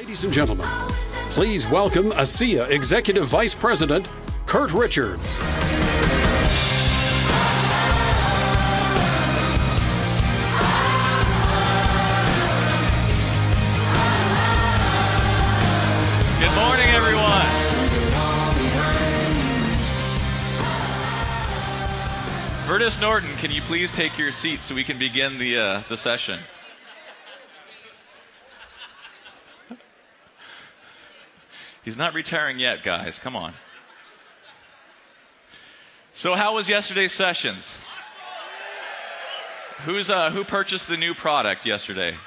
Ladies and gentlemen, please welcome ASEA Executive Vice President, Kurt Richards. Good morning, everyone. Vertus Norton, can you please take your seat so we can begin the session? He's not retiring yet, guys. Come on. So how was yesterday's sessions? Who purchased the new product yesterday?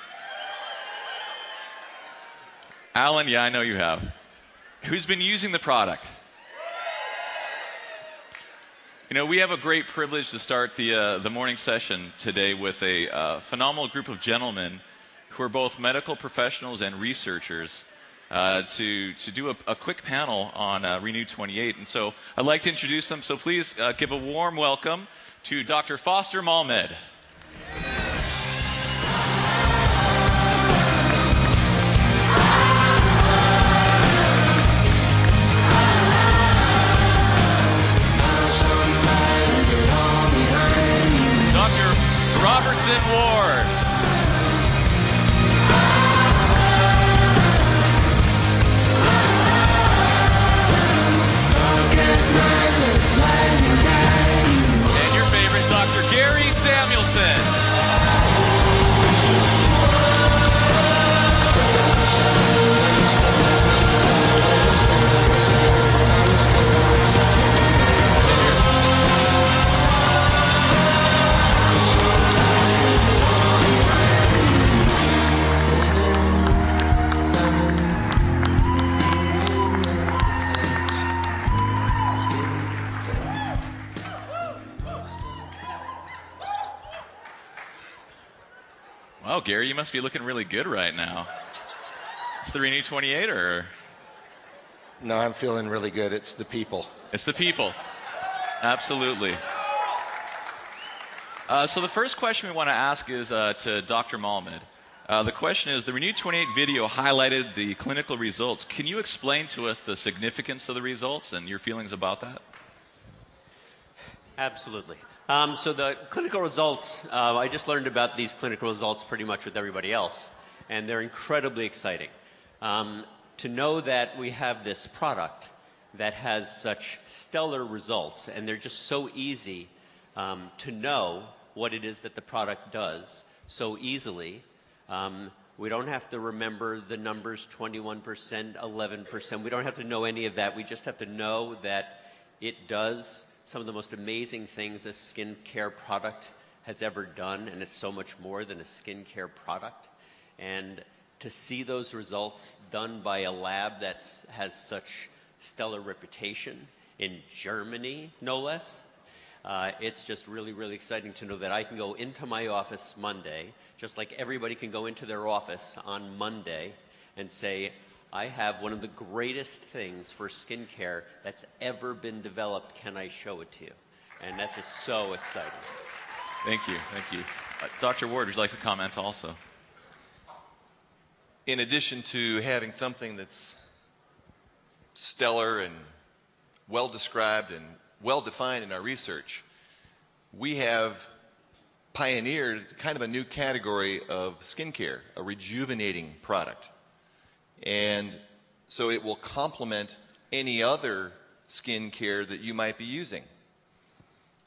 Alan, yeah, I know you have. Who's been using the product? You know, we have a great privilege to start the morning session today with a phenomenal group of gentlemen who are both medical professionals and researchers to do a quick panel on RENU 28. And so I'd like to introduce them. So please give a warm welcome to Dr. Foster Malmed. Dr. Robertson Ward. And your favorite, Dr. Gary Samuelson. Wow, Gary, you must be looking really good right now. It's the RENU 28, or? No, I'm feeling really good. It's the people. It's the people. Absolutely. So the first question we want to ask is to Dr. Malmed. The question is, the RENU 28 video highlighted the clinical results. Can you explain to us the significance of the results and your feelings about that? Absolutely. So the clinical results, I just learned about these clinical results pretty much with everybody else, and they're incredibly exciting. To know that we have this product that has such stellar results, and they're just so easy to know what it is that the product does so easily. We don't have to remember the numbers 21%, 11%. We don't have to know any of that. We just have to know that it does some of the most amazing things a skincare product has ever done, and it's so much more than a skincare product. And to see those results done by a lab that has such stellar reputation in Germany, no less, it's just really, really exciting to know that I can go into my office Monday, just like everybody can go into their office on Monday and say, I have one of the greatest things for skincare that's ever been developed. Can I show it to you? And that's just so exciting. Thank you. Thank you. Dr. Ward, would you like to comment also? In addition to having something that's stellar and well described and well defined in our research, we have pioneered kind of a new category of skincare, a rejuvenating product. And so it will complement any other skin care that you might be using.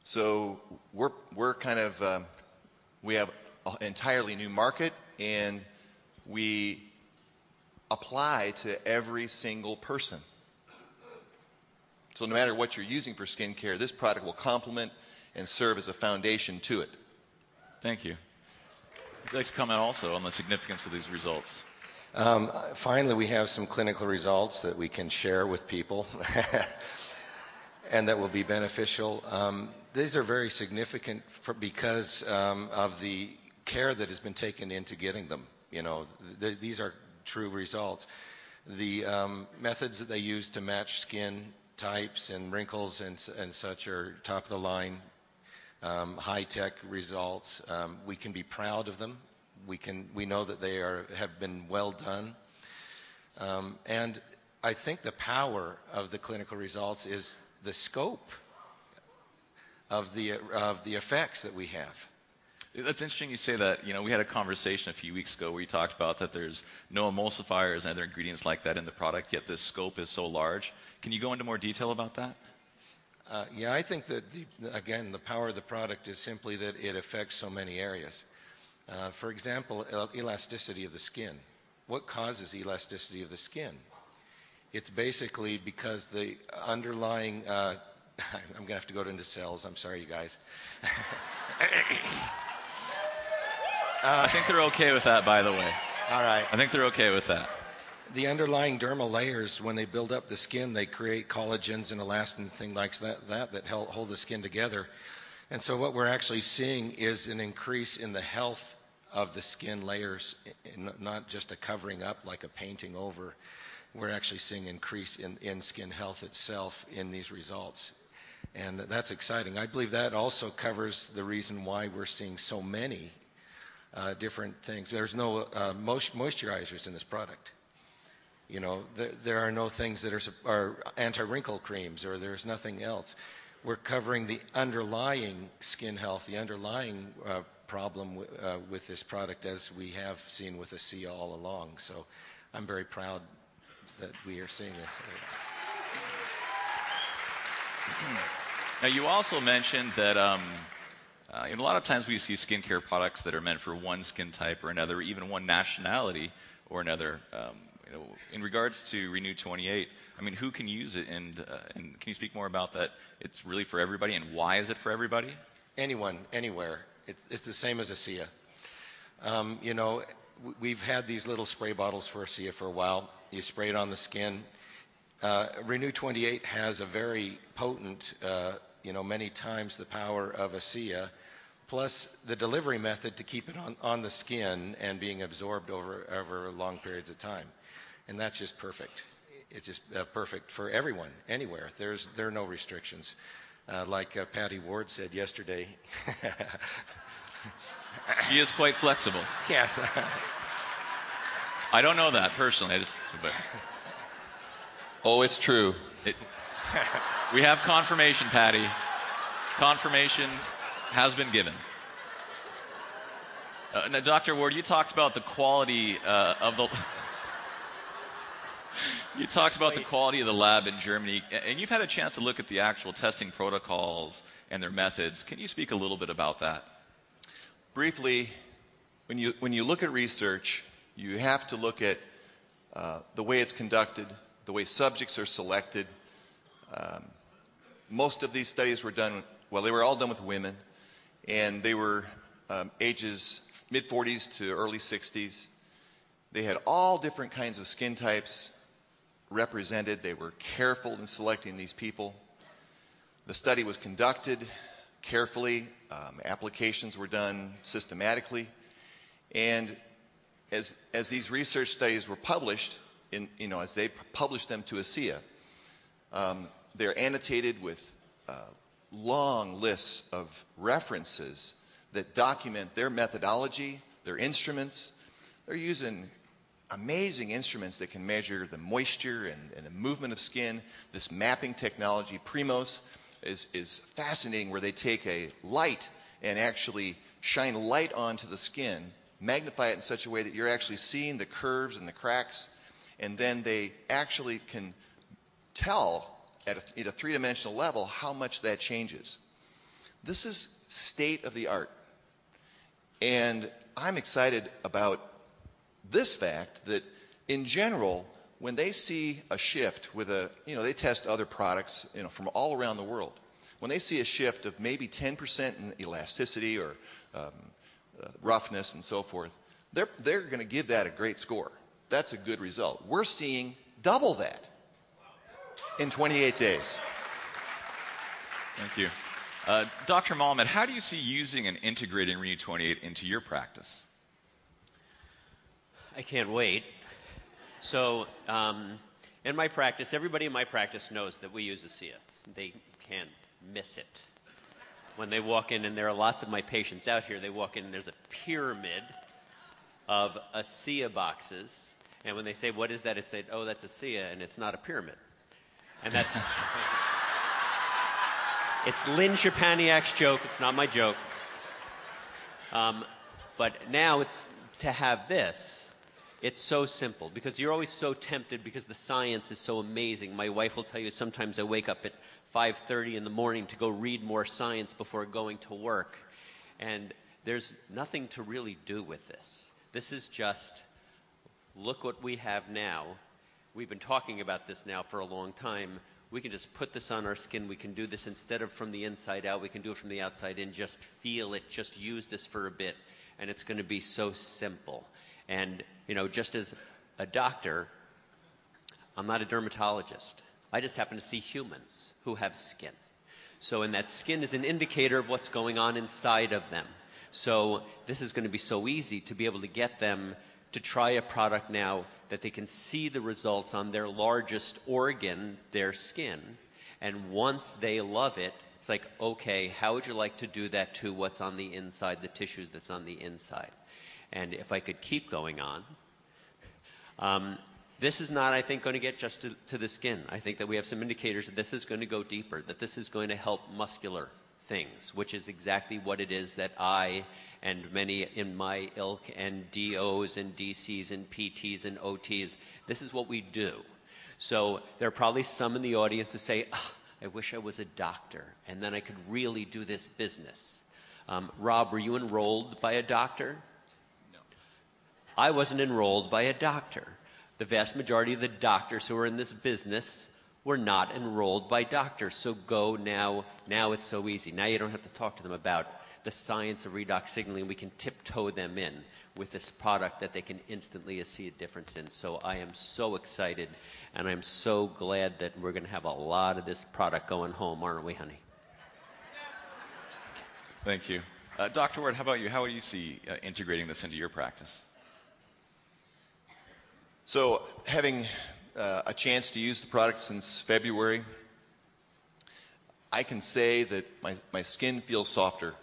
So we're kind of, we have an entirely new market, and we apply to every single person. So no matter what you're using for skin care, this product will complement and serve as a foundation to it. Thank you. Would you like to comment also on the significance of these results? Finally, we have some clinical results that we can share with people and that will be beneficial. These are very significant because of the care that has been taken into getting them. You know, these are true results. The methods that they use to match skin types and wrinkles and such are top of the line, high-tech results. We can be proud of them. We know that they have been well done. And I think the power of the clinical results is the scope of the effects that we have. That's interesting you say that. You know, we had a conversation a few weeks ago where you talked about that there's no emulsifiers and other ingredients like that in the product, yet this scope is so large. Can you go into more detail about that? Yeah, I think that, again, the power of the product is simply that it affects so many areas. For example, elasticity of the skin. What causes elasticity of the skin? It's basically because the underlying, I'm going to have to go into cells. I'm sorry, you guys. I think they're okay with that, by the way. All right. I think they're okay with that. The underlying dermal layers, when they build up the skin, they create collagens and elastin and things like that hold the skin together. And so what we're actually seeing is an increase in the health of the skin layers, not just a covering up like a painting over. We're actually seeing increase in skin health itself in these results. And that's exciting. I believe that also covers the reason why we're seeing so many different things. There's no moisturizers in this product. You know, there are no things that are anti-wrinkle creams, or there's nothing else. We're covering the underlying skin health, the underlying problem with this product, as we have seen with ASEA all along. So I'm very proud that we are seeing this. Now, you also mentioned that a lot of times we see skincare products that are meant for one skin type or another, even one nationality or another. In regards to RENU 28, I mean, who can use it, and can you speak more about that? It's really for everybody, and why is it for everybody? Anyone, anywhere. It's the same as ASEA. You know, we've had these little spray bottles for ASEA for a while. You spray it on the skin. RENU 28 has a very potent, many times the power of ASEA, plus the delivery method to keep it on the skin and being absorbed over long periods of time. And that's just perfect. It's just perfect for everyone, anywhere. There are no restrictions. Like Patty Ward said yesterday. He is quite flexible. Yes. I don't know that personally. But Oh, it's true. We have confirmation, Patty. Confirmation has been given. Now, Dr. Ward, you talked about the quality of the... You talked about the quality of the lab in Germany, and you've had a chance to look at the actual testing protocols and their methods. Can you speak a little bit about that? Briefly, when you look at research, you have to look at the way it's conducted, the way subjects are selected. Most of these studies were done, well, they were all done with women, and they were ages mid-40s to early 60s. They had all different kinds of skin types represented. They were careful in selecting these people. The study was conducted carefully. Applications were done systematically. And as these research studies were published, as they published them to ASEA, they're annotated with long lists of references that document their methodology, their instruments. They're using amazing instruments that can measure the moisture and the movement of skin. This mapping technology, Primos, is fascinating, where they take a light and actually shine light onto the skin, magnify it in such a way that you're actually seeing the curves and the cracks, and then they actually can tell at a three-dimensional level how much that changes. This is state of the art. And I'm excited about this fact that, in general, when they see a shift with they test other products, from all around the world. When they see a shift of maybe 10% in elasticity or roughness and so forth, they're going to give that a great score. That's a good result. We're seeing double that in 28 days. Thank you. Dr. Malmed, how do you see using and integrating RENU 28 into your practice? I can't wait. So in my practice, everybody in my practice knows that we use ASEA. They can't miss it. When they walk in, and there are lots of my patients out here, they walk in and there's a pyramid of ASEA boxes. And when they say, what is that? It's say, oh, that's a SIA, and it's not a pyramid. And that's... It's Lynn Chapaniak's joke. It's not my joke. But now it's to have this. It's so simple because you're always so tempted because the science is so amazing. My wife will tell you sometimes I wake up at 5:30 in the morning to go read more science before going to work. And there's nothing to really do with this. This is just, look what we have now. We've been talking about this now for a long time. We can just put this on our skin. We can do this instead of from the inside out. We can do it from the outside in. Just feel it. Just use this for a bit. And it's going to be so simple. And, you know, just as a doctor, I'm not a dermatologist. I just happen to see humans who have skin. So, and that skin is an indicator of what's going on inside of them. So this is going to be so easy to be able to get them to try a product now that they can see the results on their largest organ, their skin. And once they love it, it's like, okay, how would you like to do that to what's on the inside, the tissues that's on the inside? And if I could keep going on, this is not, I think, going to get just to the skin. I think that we have some indicators that this is going to go deeper, that this is going to help muscular things, which is exactly what it is that I and many in my ilk and DOs and DCs and PTs and OTs, this is what we do. So there are probably some in the audience who say, oh, I wish I was a doctor, and then I could really do this business. Rob, were you enrolled by a doctor? No. I wasn't enrolled by a doctor. The vast majority of the doctors who are in this business were not enrolled by doctors. So go now. Now it's so easy. Now you don't have to talk to them about the science of redox signaling. We can tiptoe them in with this product that they can instantly see a difference in. So I am so excited, and I'm so glad that we're going to have a lot of this product going home, aren't we, honey? Thank you. Dr. Ward, how about you? How do you see integrating this into your practice? So having a chance to use the product since February, I can say that my skin feels softer,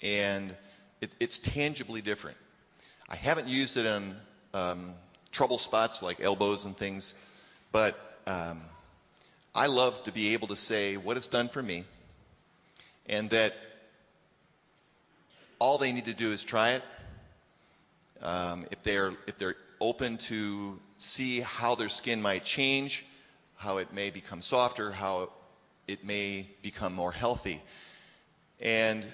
and it's tangibly different. I haven't used it on trouble spots like elbows and things, but I love to be able to say what it's done for me, and that all they need to do is try it. If they're open to see how their skin might change, how it may become softer, how it may become more healthy. And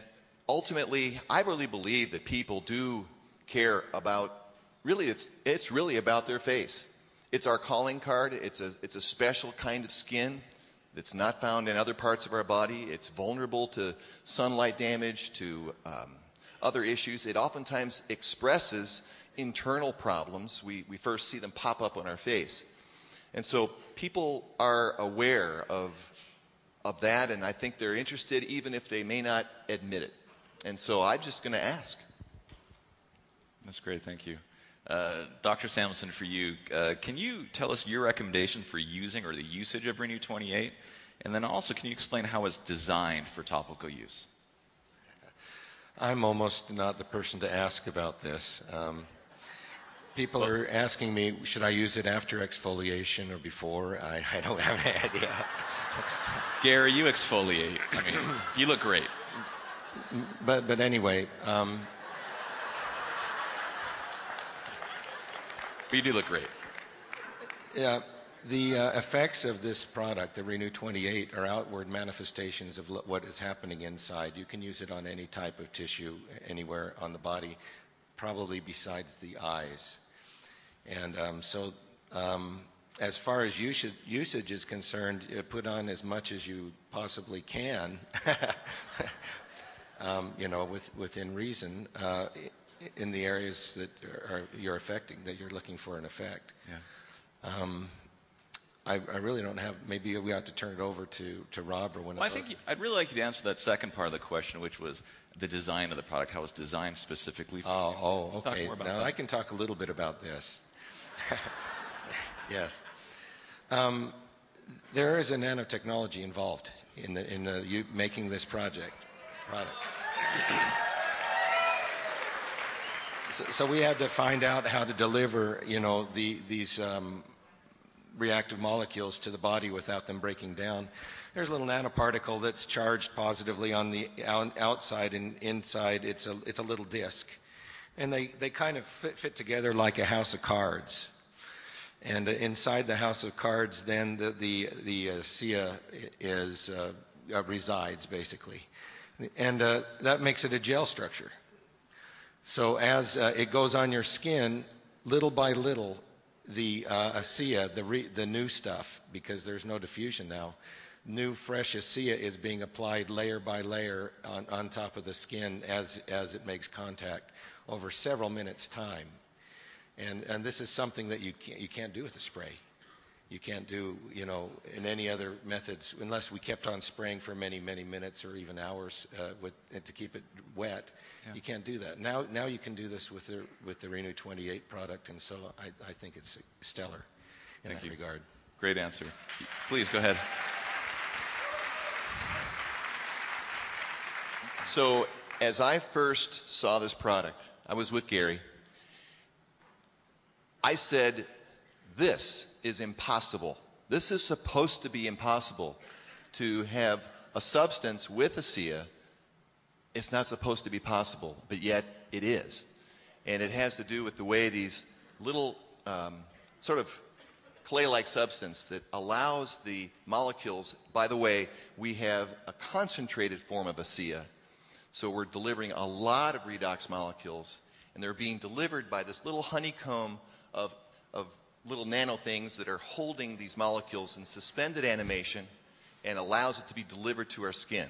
ultimately, I really believe that people do care about, really, it's really about their face. It's our calling card. It's a special kind of skin that's not found in other parts of our body. It's vulnerable to sunlight damage, to other issues. It oftentimes expresses internal problems. We first see them pop up on our face. And so people are aware of that, and I think they're interested even if they may not admit it. And so I'm just going to ask. That's great. Thank you. Dr. Samuelson, for you, can you tell us your recommendation for using or the usage of RENU 28? And then also, can you explain how it's designed for topical use? I'm almost not the person to ask about this. People are asking me, should I use it after exfoliation or before? I don't have an idea. Gary, you exfoliate. I mean, you look great. But anyway, but you do look great. Yeah, the effects of this product, the RENU 28, are outward manifestations of what is happening inside. You can use it on any type of tissue, anywhere on the body, probably besides the eyes. And as far as usage is concerned, put on as much as you possibly can, you know, within reason, in the areas that you're affecting, that you're looking for an effect. Yeah. I really don't have, maybe we ought to turn it over to Rob or one of those. I think I'd really like you to answer that second part of the question, which was the design of the product, how it's designed specifically for you. Oh, okay. Talk more about now that. I can talk a little bit about this. Yes. There is a nanotechnology involved in you making this product. So we had to find out how to deliver, these reactive molecules to the body without them breaking down. There's a little nanoparticle that's charged positively on the outside, and inside it's a little disc. And they kind of fit together like a house of cards. And inside the house of cards, then the SIA resides, basically. And that makes it a gel structure. So as it goes on your skin, little by little, the ASEA, the new stuff, because there's no diffusion now, new fresh ASEA is being applied layer by layer on top of the skin as it makes contact over several minutes' time. And this is something that you can't do with a spray. You can't do, in any other methods, unless we kept on spraying for many, many minutes or even hours to keep it wet. Yeah. You can't do that. Now you can do this with the RENU 28 product, and so I think it's stellar in that regard. Great answer. Please go ahead. So as I first saw this product, I was with Gary. I said, this is impossible. This is supposed to be impossible to have a substance with ASEA. It's not supposed to be possible, but yet it is. And it has to do with the way these little sort of clay-like substance that allows the molecules, by the way, we have a concentrated form of ASEA. So we're delivering a lot of redox molecules, and they're being delivered by this little honeycomb of little nano things that are holding these molecules in suspended animation and allows it to be delivered to our skin.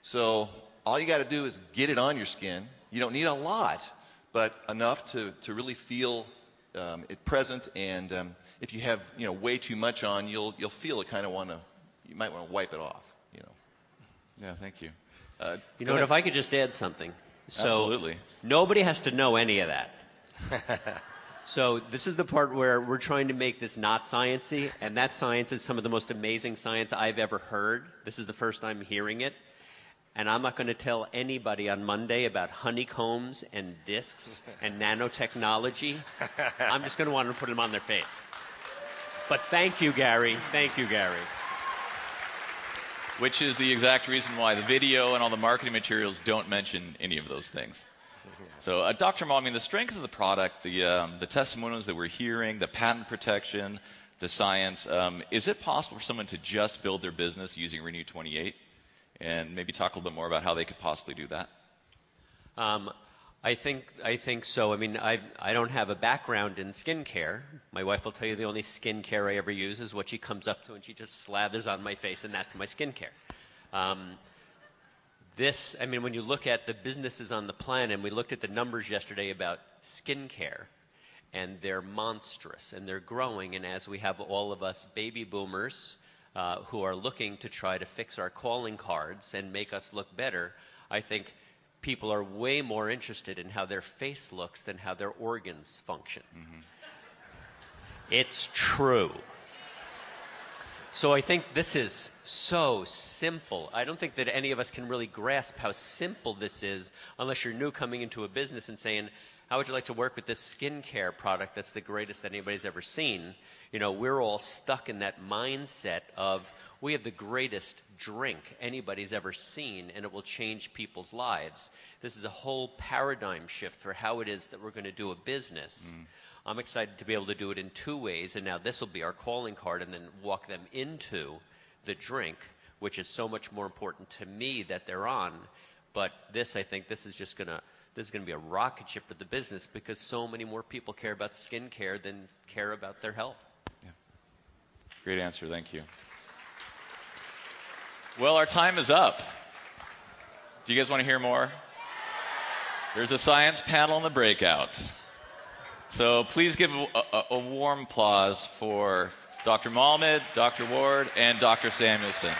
So all you got to do is get it on your skin. You don't need a lot, but enough to really feel it present. And if you have way too much on, you'll feel it. You might want to wipe it off. Yeah, thank you. What, if I could just add something. So absolutely. Nobody has to know any of that. So this is the part where we're trying to make this not sciencey, and that science is some of the most amazing science I've ever heard. This is the first time hearing it. And I'm not going to tell anybody on Monday about honeycombs and discs and nanotechnology. I'm just going to want to put them on their face. But thank you, Gary. Thank you, Gary. Which is the exact reason why the video and all the marketing materials don't mention any of those things. So, Dr. Mall, the strength of the product, the testimonials that we're hearing, the patent protection, the science, is it possible for someone to just build their business using RENU 28? And maybe talk a little bit more about how they could possibly do that. I think so. I don't have a background in skincare. My wife will tell you the only skincare I ever use is what she comes up to and she just slathers on my face, and that's my skincare. When you look at the businesses on the planet, and we looked at the numbers yesterday about skincare, and they're monstrous, and they're growing, and as we have all of us baby boomers who are looking to try to fix our calling cards and make us look better, I think people are way more interested in how their face looks than how their organs function. Mm-hmm. It's true. So I think this is so simple. I don't think that any of us can really grasp how simple this is unless you're new coming into a business and saying, how would you like to work with this skincare product that's the greatest that anybody's ever seen? We're all stuck in that mindset of we have the greatest drink anybody's ever seen, and it will change people's lives. This is a whole paradigm shift for how it is that we're going to do a business. Mm. I'm excited to be able to do it in two ways, and now this will be our calling card, and then walk them into the drink, which is so much more important to me that they're on. But I think this is just going to be a rocket ship for the business, because so many more people care about skincare than care about their health. Yeah. Great answer. Thank you. Well, our time is up. Do you guys want to hear more? There's a science panel in the breakouts. So please give a warm applause for Dr. Malmed, Dr. Ward, and Dr. Samuelson.